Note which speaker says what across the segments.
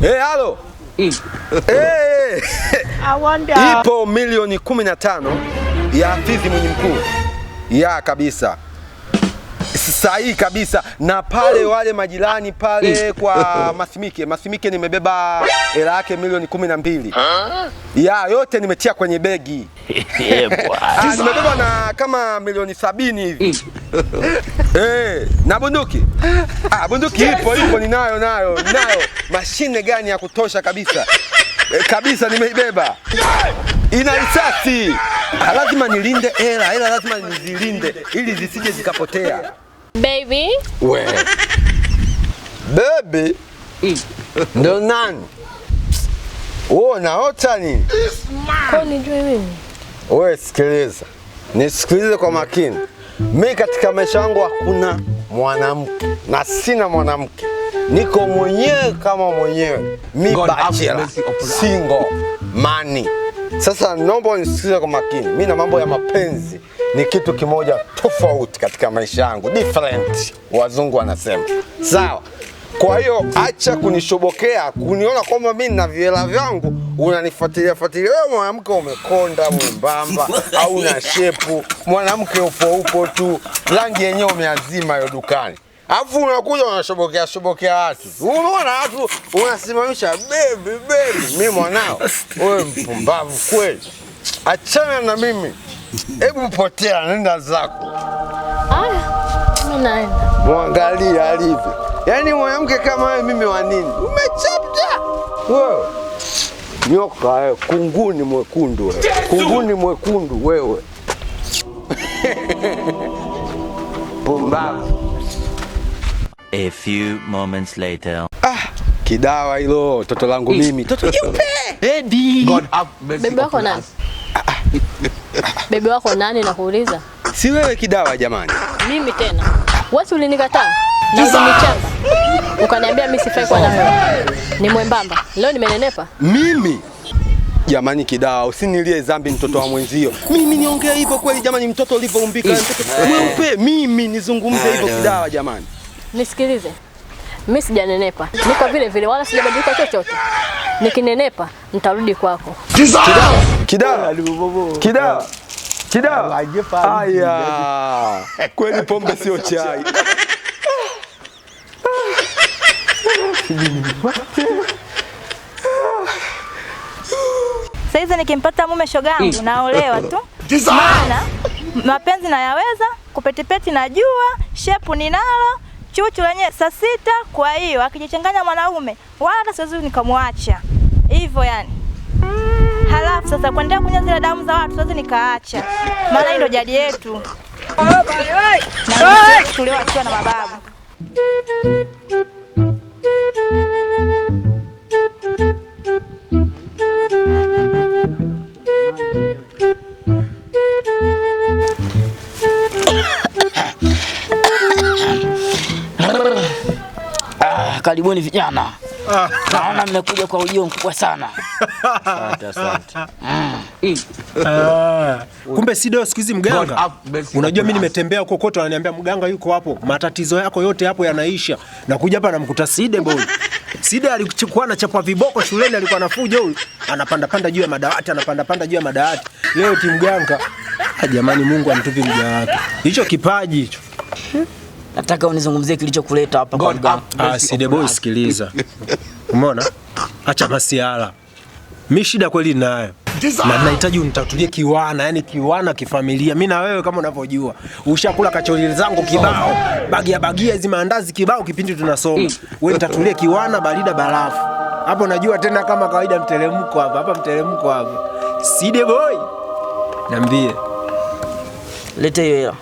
Speaker 1: Halo. Ipo milioni 15 ya Hafizi mwenye mkuu. Ya kabisa. Sahihi kabisa. Na pale wale majirani pale kwa Masimike nimebeba hela yake milioni 12. Ya yote nimetia kwenye begi. Nimebeba na kama milioni 70 hivi. Na bunduki? Bunduki ipo ninayo. Mashine gani ya kutosha kabisa. Kabisa nimeibeba. Ina risasi. Lazima nilinde hela lazima nizilinde ili zisije zikapotea.
Speaker 2: Baby.
Speaker 1: We. Baby. Ndo nani? Naota nini?
Speaker 2: Kwa nijue mimi?
Speaker 1: Wewe sikiliza. Nisikilize kwa makini. Mimi katika maisha yangu hakuna mwanamke na sina mwanamke. Niko mwenyewe kama mwenyewe. Mimi bachelor, single, money. Sasa naomba unisikilize kwa makini. Mimi na mambo ya mapenzi ni kitu kimoja tofauti katika maisha yangu. Different. Wazungu wanasema. Sawa. Kwa hiyo acha kunishobokea, kuniona kwamba mimi na viela vyangu unanifuatilia. Wewe mwanamke umekonda mwembamba au na shepu, mwanamke upo tu, rangi yenyewe umeazima hiyo dukani. Alafu unakuja unashobokea watu. Unaona watu unasimamisha baby. Mimi mwanao. Wewe mpumbavu kweli. Achana na mimi. Hebu potea, nenda zako.
Speaker 2: Mimi naenda.
Speaker 1: Muangalie alivyo. Yaani mwanamke kama wewe mimi wa nini? Umechapta. Wewe. Nyoka wewe, kunguni mwekundu wewe. Kunguni mwekundu wewe. Pumbavu.
Speaker 3: A few moments later.
Speaker 1: Kidawa hilo, toto langu mimi. Toto jeupe.
Speaker 3: Baby.
Speaker 2: Bebe wako nani? Bebe wako nani nakuuliza?
Speaker 1: Si wewe Kidawa jamani.
Speaker 2: Mimi tena. Wewe ulinikataa na ulinichamba. Ukaniambia mimi sifai kwa wewe. Ni mwembamba. Leo nimenenepa.
Speaker 1: Mimi? Jamani Kidawa, usinilie dhambi mtoto wa mwenzio. Mimi niongea hivyo kweli jamani, mtoto ulivyoumbika mtoto mweupe. Mimi nizungumze hivyo Kidawa jamani.
Speaker 2: Nisikilize. Mimi sijanenepa. Niko vile vile wala sijabadilika chochote. Nikinenepa nitarudi kwako.
Speaker 1: Kidawa. Aya. Kweli pombe sio chai.
Speaker 4: Saizi nikimpata mume shogangu naolewa tu. Maana mapenzi nayaweza, kupetipeti najua, shepu ninalo, chuchu lenye saa 6. Kwa hiyo akijichanganya mwanaume wala siwezi nikamwacha. Hivyo yani. Halafu sasa kuendelea kunywa zile damu za watu siwezi nikaacha. Maana ndio jadi yetu. Na tulioachiwa na mababu.
Speaker 5: Karibuni vijana. Naona mmekuja kwa ujio mkubwa sana.
Speaker 3: Asante.
Speaker 6: Kumbe Sido siku hizi mganga. Unajua mimi nimetembea huko kote wananiambia mganga yuko hapo. Matatizo yako yote hapo yanaisha. Na kuja hapa namkuta Side boy. Side alikuwa anachapa viboko shuleni, alikuwa anafuja huyu. Anapanda juu ya madawati, Leo ti mganga. Jamani Mungu anitupe mja wake. Hicho kipaji hicho.
Speaker 5: Nataka unizungumzie kilichokuleta hapa kwa mganga.
Speaker 6: Side boy sikiliza. Umeona? Acha masiala. Mimi shida kweli nayo. Na ninahitaji unitatulie kiwana, yani kiwana kifamilia. Mimi na wewe kama unavyojua, ushakula kachori zangu kibao, bagia hizo maandazi kibao kipindi tunasoma. Wewe nitatulie kiwana barida barafu. Hapo najua tena kama kawaida mteremko hapa. Side boy. Niambie.
Speaker 5: Lete hiyo hela.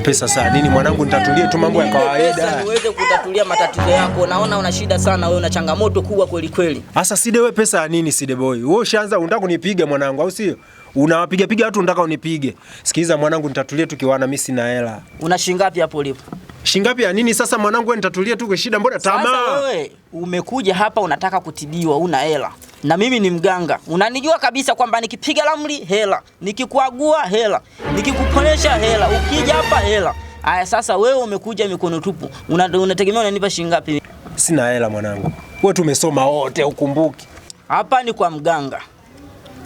Speaker 6: Pesa saa nini mwanangu, nitatulie tu mambo ya kawaida.
Speaker 5: Uweze kutatulia matatizo yako. Naona una shida sana wewe, una changamoto kubwa kweli.
Speaker 6: Sasa Side wewe pesa nini Side boy? Wewe ushaanza unataka kunipiga mwanangu au sio? Unawapiga watu unataka unipige. Sikiliza mwanangu, nitatulie tu kiwana, mimi sina hela.
Speaker 5: Una shilingi ngapi hapo ulipo?
Speaker 6: Shilingi ngapi ya nini sasa mwanangu, wewe nitatulie tu kwa shida, mbona tamaa?
Speaker 5: Sasa wewe umekuja hapa unataka kutibiwa, una hela. Na mimi ni mganga. Unanijua kabisa kwamba nikipiga ramli hela, nikikuagua hela, nikikuponesha hela, ukija hapa hela. Aya sasa wewe umekuja mikono tupu. Unategemea unanipa shilingi ngapi?
Speaker 6: sina hela mwanangu. Wewe tumesoma wote ukumbuki.
Speaker 5: Hapa ni kwa mganga.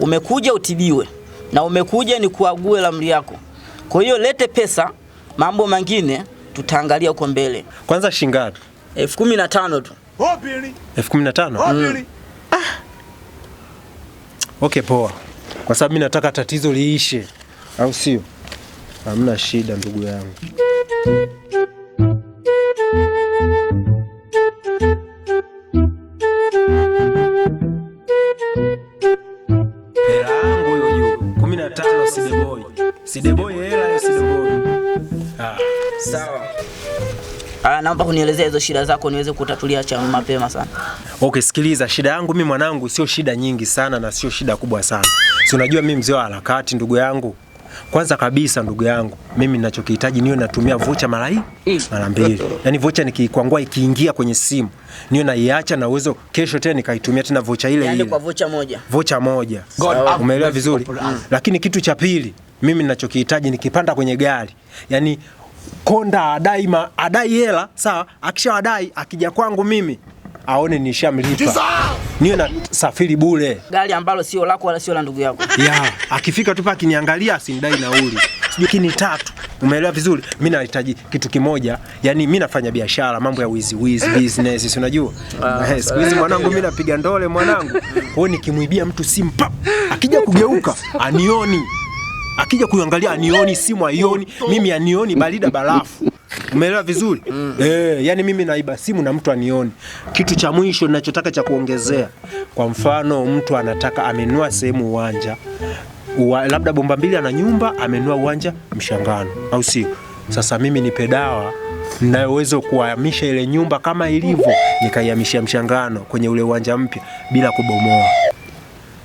Speaker 5: Umekuja utibiwe na umekuja ni kuague ramli yako. Kwa hiyo lete pesa, mambo mengine tutaangalia huko mbele.
Speaker 6: Kwanza shingapi?
Speaker 5: 15,000 tu.
Speaker 6: 15,000? Okay, poa. Kwa sababu mimi nataka tatizo liishe. Au sio? Hamna shida ndugu yangu. Hela yangu hiyo juu. 15 Sideboy. Sideboy hela ya Sideboy.
Speaker 5: Sawa. Naomba kunielezea hizo shida zako niweze kutatulia cha mapema sana.
Speaker 6: Okay, sikiliza, shida yangu mimi mwanangu sio shida nyingi sana na sio shida kubwa sana. Si unajua mimi mzee wa harakati ndugu yangu. Kwanza kabisa ndugu yangu, mimi ninachokihitaji niwe natumia vocha mara 2. Yaani vocha nikikwangua ikiingia kwenye simu, niwe naiacha na uwezo kesho tena nikaitumia tena vocha ile ile.
Speaker 5: Yaani kwa vocha moja.
Speaker 6: Vocha moja. Umeelewa vizuri? Lakini kitu cha pili, mimi ninachokihitaji nikipanda kwenye gari, yaani konda adai hela, sawa? Akishawadai akija kwangu mimi aone nishamlipa. Niwe na safiri bure.
Speaker 5: Gari ambalo sio lako wala sio la ndugu yako.
Speaker 6: Ya, akifika tu paki niangalia asinidai nauli. Sijui kini 3. Umeelewa vizuri? Mimi nahitaji kitu kimoja, yani mimi nafanya biashara, mambo ya wizi business, si unajua? Siku hizi mwanangu mimi napiga ndole mwanangu. Kwa nikimwibia mtu simu pap, akija kugeuka anioni. Akija kuangalia anioni, simu aioni, mimi anioni barida barafu. Umeelewa vizuri? Yani mimi naiba simu na mtu anioni. Kitu cha mwisho ninachotaka cha kuongezea. Kwa mfano mtu anataka amenunua sehemu uwanja. Labda bomba mbili ana nyumba, amenunua uwanja Mshangano, au sio? Sasa mimi nipe dawa ninayoweza kuhamisha ile nyumba kama ilivyo, nikaihamishia Mshangano kwenye ule uwanja mpya bila kubomoa.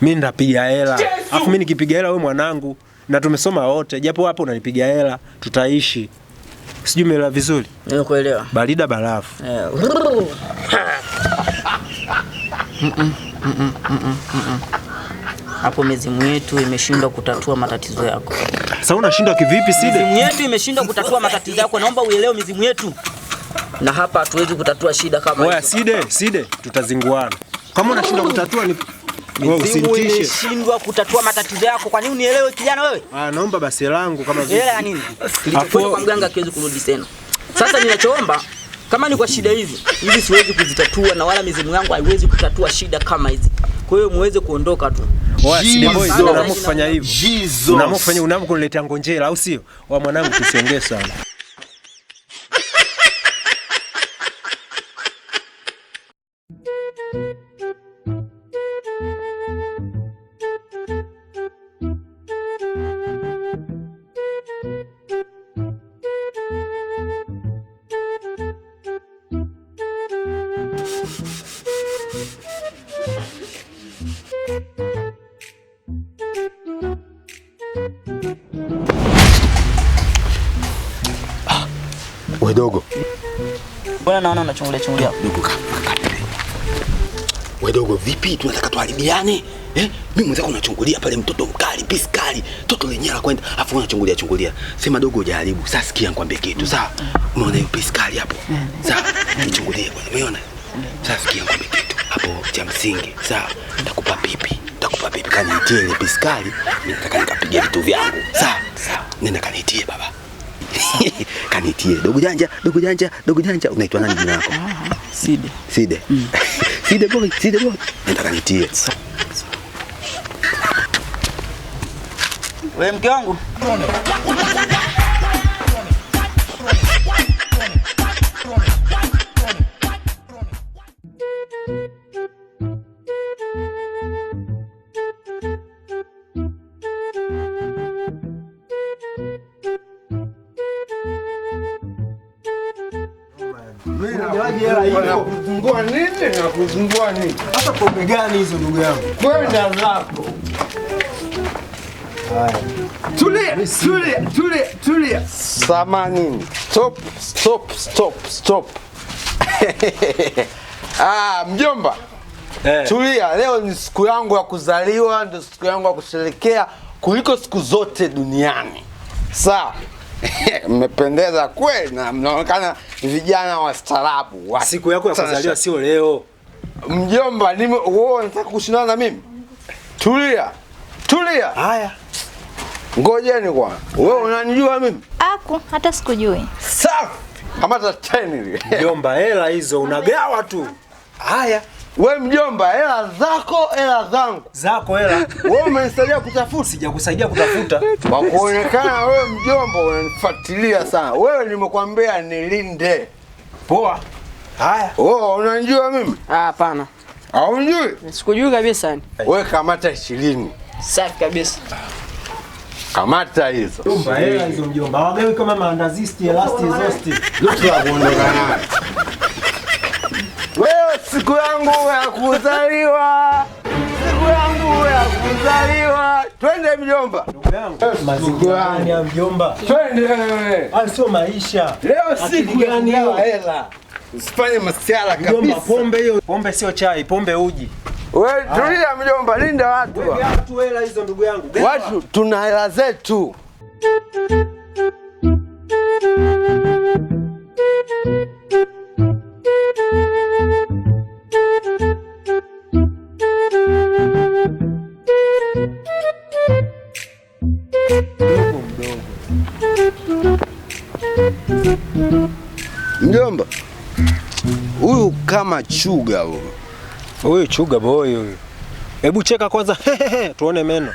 Speaker 6: Mimi ndapiga hela. Alafu mimi nikipiga hela wewe mwanangu, na tumesoma wote, japo hapo unanipiga hela, tutaishi. Sijui umeelewa vizuri?
Speaker 5: Nimekuelewa.
Speaker 6: Barida barafu.
Speaker 5: Hapo mizimu yetu imeshindwa kutatua matatizo yako.
Speaker 6: Sasa unashindwa kivipi Side?
Speaker 5: Mizimu yetu imeshindwa kutatua matatizo yako. Naomba uelewe mizimu yetu. Na hapa hatuwezi kutatua shida kama hizo.
Speaker 6: Oya Side, tutazinguana. Kama unashindwa kutatua ni
Speaker 5: mizimu imeshindwa kutatua matatizo yako. Kwa nini unielewe kijana wewe?
Speaker 6: Naomba basi langu kama vile.
Speaker 5: Hela ya nini? Kilichokuwa kwa mganga kiwezi kurudi tena. Sasa ninachoomba kama ni kwa shida hizi siwezi kuzitatua na wala mizimu yangu haiwezi kutatua shida kama hizi. Kwa hiyo muweze kuondoka tu.
Speaker 6: Oya Sideboy, unaamua kufanya hivyo. Unaamua kufanya kuniletea ngonjera au sio? Wa mwanangu tusiongee sana.
Speaker 1: Wewe dogo.
Speaker 5: Bwana naona unachungulia.
Speaker 1: Dogo kakate. Wewe dogo vipi? Tunataka tuharibiane? Mimi mwenzako unachungulia pale mtoto mkali, piskali, toto lenyewe la kwenda, afu unachungulia. Sema dogo hujaribu. Sasa sikia nikwambie kitu, sawa? Umeona hiyo piskali hapo? Sawa? Nichungulie bwana. Umeona? Sasa sikia nikwambie kitu. Hapo cha msingi, sawa? Nitakupa pipi. Kaniitie ile piskali, mimi nataka nikapiga vitu vyangu. Sawa? Nenda kaniitie baba. Kanitie dogo janja. Unaitwa nani jina lako?
Speaker 5: Side.
Speaker 1: Side boy. Nenda kanitie.
Speaker 5: Wewe mke wangu.
Speaker 1: Nakuzungua nini?
Speaker 6: Hata pombe gani hizo ndugu yangu?
Speaker 1: Kwenda zako. Haya. Tulia. Samanini. Stop. Mjomba. Tulia, leo ni siku yangu ya kuzaliwa, ndio siku yangu ya kusherehekea kuliko siku zote duniani. Sawa. mmependeza kweli na mnaonekana vijana wastaarabu.
Speaker 6: Siku yako ya kuzaliwa sio leo.
Speaker 1: Mjomba, wewe unataka kushindana na mimi? Tulia. Tulia.
Speaker 6: Haya.
Speaker 1: Ngojeni kwanza. Wewe unanijua mimi?
Speaker 4: Hata sikujui.
Speaker 1: Safi. Kamata 10 ile.
Speaker 6: Mjomba, hela hizo unagawa tu. Haya.
Speaker 1: Wewe mjomba, hela zako, hela zangu.
Speaker 6: Zako hela.
Speaker 1: Wewe umenisaidia kutafuta.
Speaker 6: Sijakusaidia kutafuta.
Speaker 1: Kwa kuonekana wewe mjomba unanifuatilia sana. Wewe nimekwambia nilinde.
Speaker 6: Poa. Haya.
Speaker 1: Wewe unanijua mimi?
Speaker 5: Hapana.
Speaker 1: Haunijui?
Speaker 5: Sikujui kabisa.
Speaker 1: Wewe kamata 20.
Speaker 5: Safi kabisa.
Speaker 1: Kamata hizo.
Speaker 6: Mjomba, hela hizo mjomba. Hawagawi kama maandazisti, elasti, zosti.
Speaker 1: Yote ya kuondoka nayo. Wewe siku yangu ya kuzaliwa. Siku yangu ya kuzaliwa. Twende mjomba.
Speaker 6: Ndugu yangu, mazingira ya mjomba.
Speaker 1: Twende.
Speaker 6: Haya sio maisha.
Speaker 1: Leo siku ya kugawa hela. Usifanye masiara kabisa.
Speaker 6: Mjomba, pombe hiyo. Pombe sio chai, pombe uji.
Speaker 1: Wewe tulia mjomba, linda watu.
Speaker 6: Watu hela hizo ndugu yangu.
Speaker 1: Watu tuna hela zetu. Mjomba, huyu kama chuga huyu.
Speaker 6: Huyu chuga boy huyu. Hebu cheka kwanza. Tuone meno.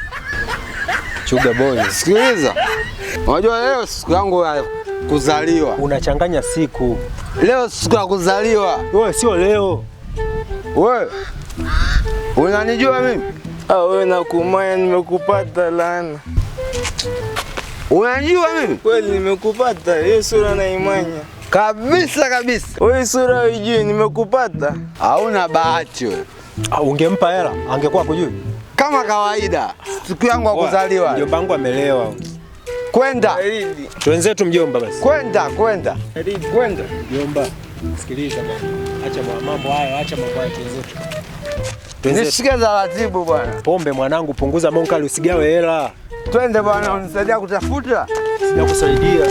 Speaker 6: Chuga boy.
Speaker 1: Sikiliza. Unajua leo siku yangu ya kuzaliwa.
Speaker 6: Unachanganya siku.
Speaker 1: Leo siku ya kuzaliwa.
Speaker 6: Wewe sio leo.
Speaker 1: Wewe unanijua mimi?
Speaker 7: Wewe nakumaya, nimekupata laana.
Speaker 1: Unanijua mimi?
Speaker 7: Kweli nimekupata, hiyo sura naimanya.
Speaker 1: Kabisa kabisa.
Speaker 7: Wewe sura hujui, nimekupata.
Speaker 1: Hauna bahati wewe.
Speaker 6: Ungempa hela, angekuwa kujui.
Speaker 1: Kama kawaida, siku yangu ya kuzaliwa.
Speaker 6: Mjomba wangu amelewa.
Speaker 1: Kwenda.
Speaker 6: Twenzetu mjomba basi.
Speaker 1: Kwenda. Kwenda.
Speaker 6: Mjomba, sikiliza bwana. Acha mambo hayo, acha mambo hayo twenzetu.
Speaker 1: Nishike taratibu bwana.
Speaker 6: Pombe mwanangu, punguza monkali, usigawe hela.
Speaker 1: Twende bwana, unisaidia kutafuta.
Speaker 6: Sijakusaidia.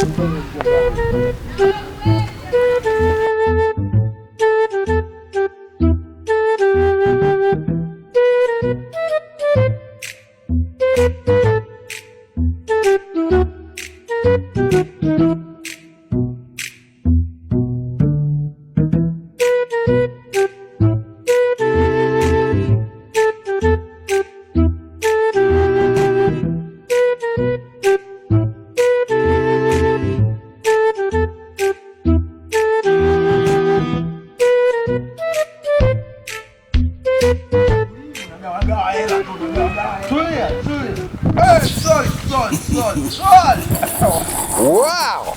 Speaker 1: Wow!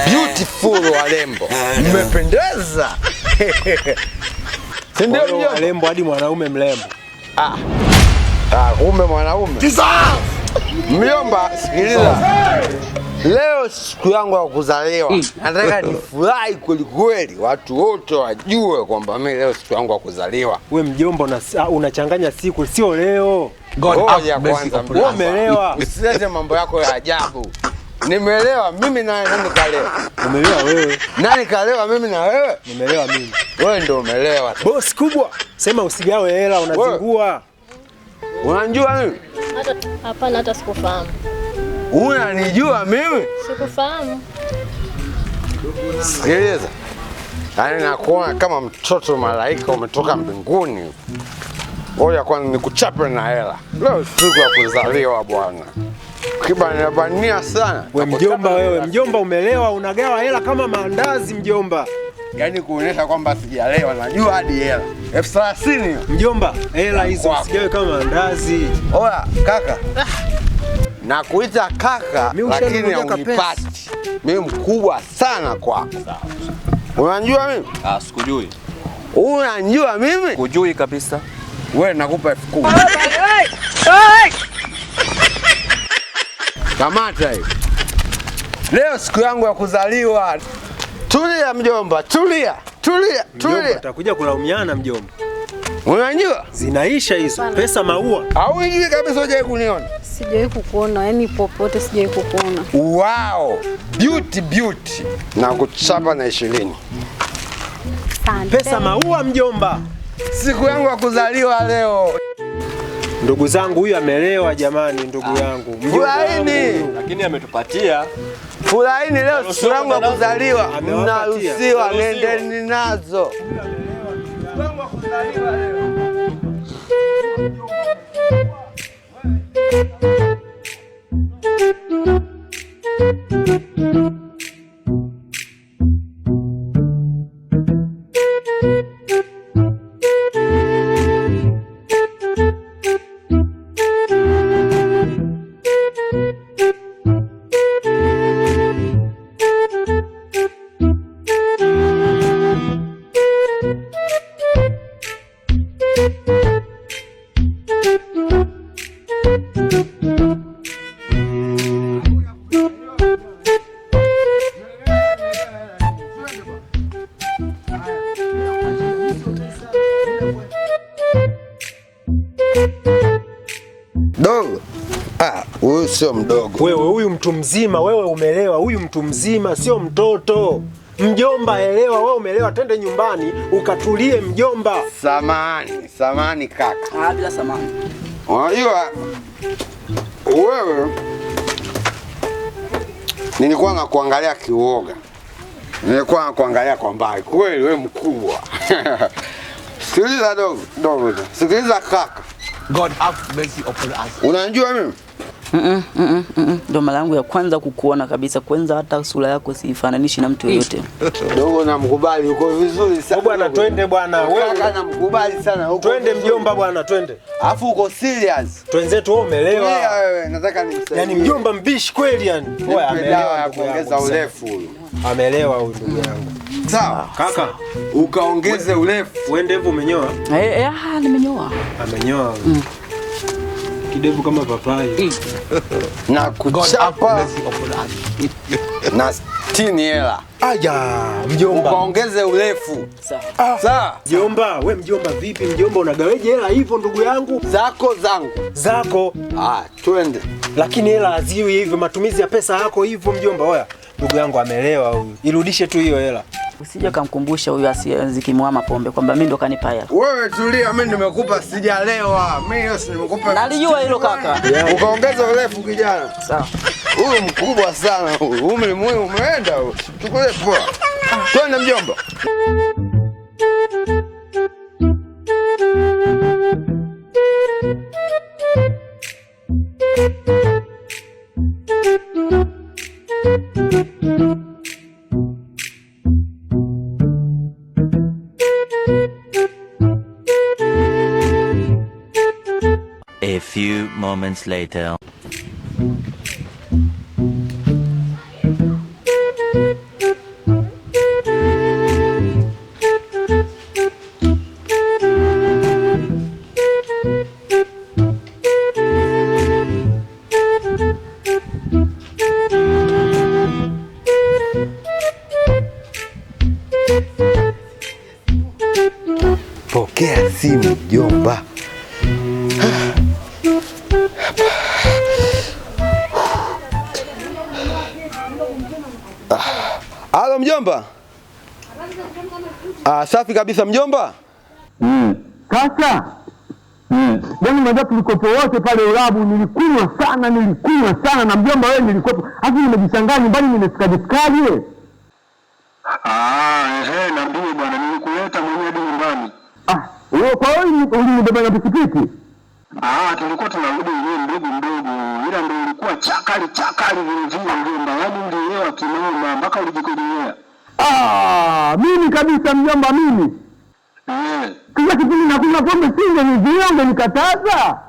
Speaker 1: Beautiful warembo. Mmependeza. Ndio mjomba.
Speaker 6: Warembo hadi mwanaume mlembo.
Speaker 1: Kumbe mwanaume. Mjomba, sikiliza. Leo siku yangu ya kuzaliwa. Nataka nifurahi kweli kweli. Watu wote wajue kwamba mimi leo siku yangu ya kuzaliwa.
Speaker 6: Wewe mjomba unachanganya siku, sio leo.
Speaker 1: Ngoja kwanza.
Speaker 6: Wewe umelewa.
Speaker 1: Usilete mambo yako ya ajabu. Nimelewa mimi na nani kalewa?
Speaker 6: Umelewa wewe.
Speaker 1: Nani kalewa mimi na wewe?
Speaker 6: Nimelewa mimi.
Speaker 1: Wewe ndio umelewa.
Speaker 6: Boss kubwa. Sema usigawe hela, unazingua.
Speaker 1: Unanijua mimi?
Speaker 2: Hapana, hata sikufahamu.
Speaker 1: Unanijua mimi?
Speaker 2: Sikufahamu.
Speaker 1: Sikiliza. Yaani nakuona kama mtoto malaika umetoka mbinguni. Ngoja kwanza nikuchape na hela. Leo siku ya kuzaliwa bwana. Kibania sana.
Speaker 6: Wewe mjomba wewe, mjomba umelewa, unagawa hela kama maandazi mjomba.
Speaker 1: Yaani kuonesha kwamba sijalewa, najua hadi hela. 30,000.
Speaker 6: Mjomba, hela hizo usigawe kama maandazi.
Speaker 1: Oya, kaka. Nakuita kaka lakini haunipati. Mimi mkubwa sana kwako. Unanijua mimi?
Speaker 3: Sikujui.
Speaker 1: Unanijua mimi?
Speaker 3: Kujui kabisa.
Speaker 1: Wewe nakupa 10,000. Kamata hiyo. Leo siku yangu ya kuzaliwa. Tulia mjomba, tulia.
Speaker 6: Mjomba utakuja kulaumiana mjomba.
Speaker 1: Unanijua?
Speaker 6: Zinaisha hizo. Pesa maua.
Speaker 1: Hauijui kabisa, hujawahi kuniona.
Speaker 8: sijawahi kukuona, yani popote sijawahi kukuona.
Speaker 1: Wow, beauty. Na kuchapa na 20.
Speaker 6: Pesa maua mjomba.
Speaker 1: Siku yangu ya kuzaliwa leo.
Speaker 6: Ndugu zangu, huyu amelewa jamani, ndugu yangu.
Speaker 1: Furahini.
Speaker 3: Lakini ametupatia.
Speaker 1: Furahini leo siku yangu ya kuzaliwa. Mnaruhusiwa, nendeni nazo. Siku yangu ya kuzaliwa leo. Dogo. Huyu sio mdogo.
Speaker 6: Wewe huyu mtu mzima, wewe umelewa. Huyu mtu mzima sio mtoto. Mjomba elewa, wewe umelewa, twende nyumbani ukatulie mjomba.
Speaker 1: Samahani kaka.
Speaker 5: Bila samahani.
Speaker 1: Unajua wewe nilikuwa nakuangalia kiuoga. Nilikuwa nakuangalia kwa mbali. Kweli wewe mkubwa. Sikiliza dogo. Sikiliza kaka.
Speaker 5: God have mercy upon us.
Speaker 1: Unanijua mimi?
Speaker 5: Ndio mara yangu ya kwanza kukuona kabisa. Kwanza hata sura yako siifananishi na mtu yoyote.
Speaker 1: Dogo namkubali, uko vizuri sana.
Speaker 6: Bwana twende bwana.
Speaker 1: Wewe namkubali sana.
Speaker 6: Twende mjomba bwana, twende.
Speaker 1: Alafu uko serious.
Speaker 6: Twenzetu wewe umelewa.
Speaker 1: Wewe nataka nimsaidie.
Speaker 6: Yaani mjomba mbishi kweli yani. Wewe amelewa
Speaker 1: ya kuongeza urefu huyu.
Speaker 6: Amelewa huyu ndugu yangu.
Speaker 1: Sawa.
Speaker 6: Kaka,
Speaker 1: ukaongeze urefu.
Speaker 6: Wewe ndevu umenyoa?
Speaker 5: Nimenyoa.
Speaker 6: Amenyoa. Kidevu kama papai.
Speaker 1: Na kuchapa. Na 60 hela.
Speaker 6: Aya, mjomba.
Speaker 1: Ukaongeze urefu. Sawa.
Speaker 6: Mjomba, we mjomba vipi mjomba, unagaweje hela hivyo ndugu yangu?
Speaker 1: Zako zangu.
Speaker 6: Zako.
Speaker 1: Twende.
Speaker 6: Lakini hela haziwi hivyo, matumizi ya pesa yako hivyo mjomba. Oya, ndugu yangu amelewa huyu. Irudishe tu hiyo hela.
Speaker 5: Usije kamkumbusha huyu asiyezikimwa pombe kwamba mimi ndo kanipa hela.
Speaker 1: Wewe tulia, mimi nimekupa sijalewa. Mimi hiyo si nimekupa.
Speaker 5: Nalijua hilo kaka.
Speaker 1: Ukaongeza urefu kijana.
Speaker 5: Sawa.
Speaker 1: Huyu mkubwa sana huyu. Umri mwingi umeenda huyu. Tukule poa. Twende mjomba.
Speaker 3: A few moments later.
Speaker 1: Pokea simu mjomba. Halo mjomba. Safi kabisa mjomba.
Speaker 9: Kaka. Yaani mada tulikopo wote pale ulabu nilikunywa sana na mjomba wewe nilikopo. Hadi nimejishangaa nyumbani nimesikaje. Naambie bwana nilikuleta mwenyewe hadi nyumbani. Wewe kwa hiyo ulinibeba na pikipiki? Tulikuwa tunarudi wenyewe mdogo. Ila ndio ulikuwa chakali vile mjomba. Yaani ulielewa kinoma mpaka ulijikojea. Mimi kabisa mjomba mimi. Kila kipindi nakunywa pombe singe nizionge nikataza.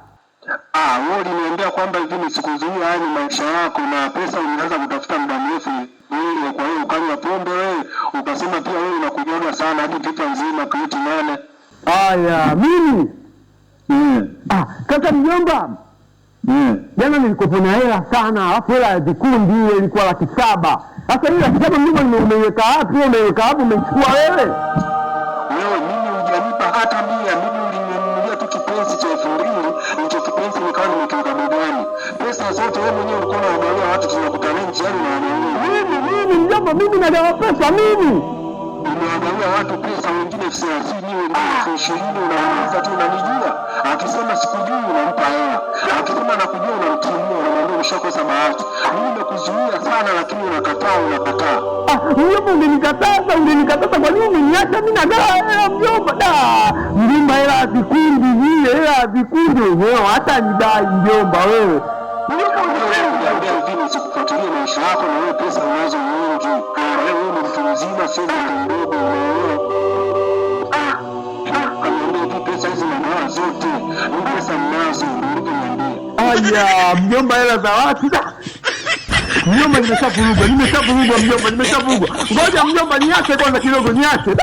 Speaker 9: Wewe uliniambia kwamba hivi nisikuzuia yani maisha yako na pesa unaanza kutafuta muda mrefu. Wewe kwa hiyo ukanywa pombe wewe ukasema pia wewe unakunywa sana hadi pipa nzima kreti 8. Mimi. Kaka mjomba. Jana nilikopo hela sana, alafu hela ya vikundi ile ilikuwa 700,000. Sasa ile 700,000 mimi umeiweka wapi? Umechukua wewe? Mimi hujanipa hata 100, mimi ulininunulia tu kipenzi cha 2000, hicho kipenzi nikawa nimetoka begani. mjomba, mimi nagawa pesa mimi. Unawagawia watu pesa, wengine 30, wengine 20, unauliza tu unanijua. Akisema sikujui unampa hela. Akisema nakujua unamtimua, unamwambia ushakosa bahati. Mimi nimekuzuia sana lakini unakataa. Mjomba ungenikataza kwa nini? Niacha mimi nagawa hela mjomba. Mjomba hela hazikundi vile, hela hazikundi wewe, hata nidai mjomba wewe. Niambia hivi nisikufuatilie maisha yako na wewe pesa unazo nyingi. Wewe ni mtu mzima sio mtu mdogo wewe. Niambia pesa hizi na zote. Ni pesa mnazo niambie. Aya, mjomba hela za watu. Mjomba nimeshavurugwa mjomba, nimeshavurugwa. Ngoja mjomba niache kwanza kidogo niache.